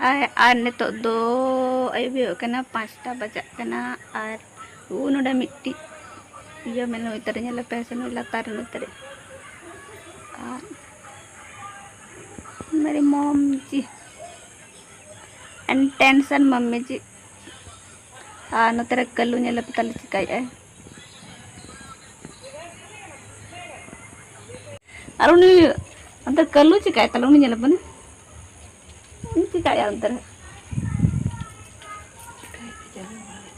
और नितो दो अयुब कना 5टा बजा कना और नोडे मिट्टी इयो में नई तरे ñele पैसे नई लातार नई तरे मेरी मॉम जी एंड टेंशन मम्मी जी नोतरे कल्लू ñele पता चिकाय और उनी अंतर कल्लू चिकाय तल उनी ñele बने चिकाय अंतर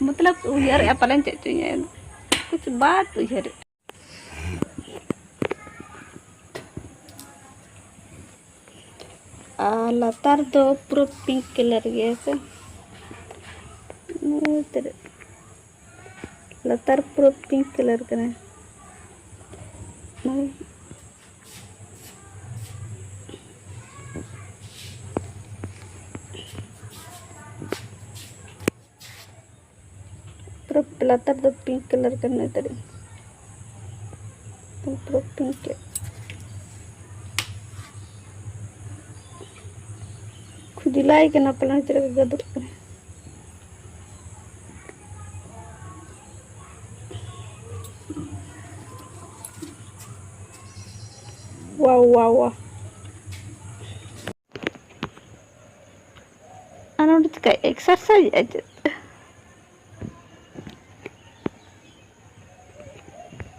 मतलब उयर या पालन चेचुnya कुछ बात उयर लातार दो पूरा पिंक कलर गया से लातार पूरा पिंक कलर कना पूरा लातार दो पिंक कलर करने तरी पूरा पिंक खुदिलाई के ना पलन चले गदुक वाह वाह वाह अनोड का एक्सरसाइज आज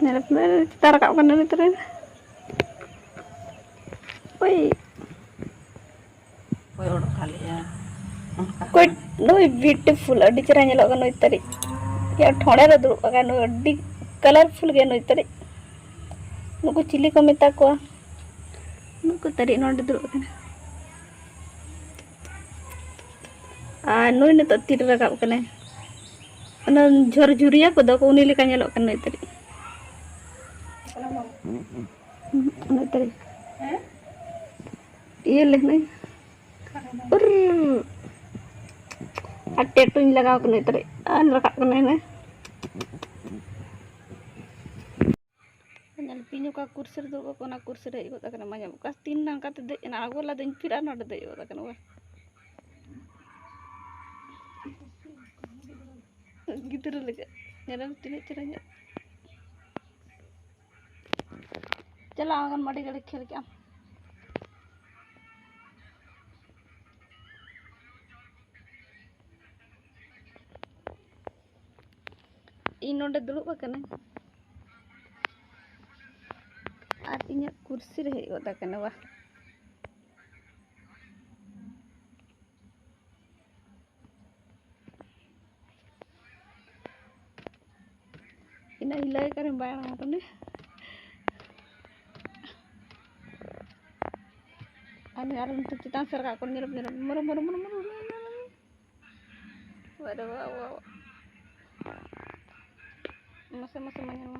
मेरे मेरे तार का करने तेरे ओए कोई नोई ब्यूटीफुल अडी चरा ñelo नोई तरी या ठोड़े रे दुड़ का नोई अडी कलरफुल गे नोई तरी नुको चिली को मेता को नुको तरी नोडे दुड़ का नोई ने तो तीर रकाब कने अन झरझुरिया को दो को उनी लेका ñelo का नोई तरी नोई तरी ये ले नहीं और टैटू लगाओ कने तरे आन रखा कने ने नल पिñu का कुर्सी रे दो कोना कुर्सी रे इगो तकने माया का 3 नांका ते दे ना आगोला दिन फिर नोड दे इगो तकने वा गिदर लगे नेरम तिने चिरanya चला आंगन माटी गड़े खेल के नोडे दुड़ुब कने और इन्हें कुर्सी रे हेगो कने वा ina hilai kare bayang kane ane aran tu citan serka kon nyerep nyerep mero mero mero mero waduh wow wow masa masa manyang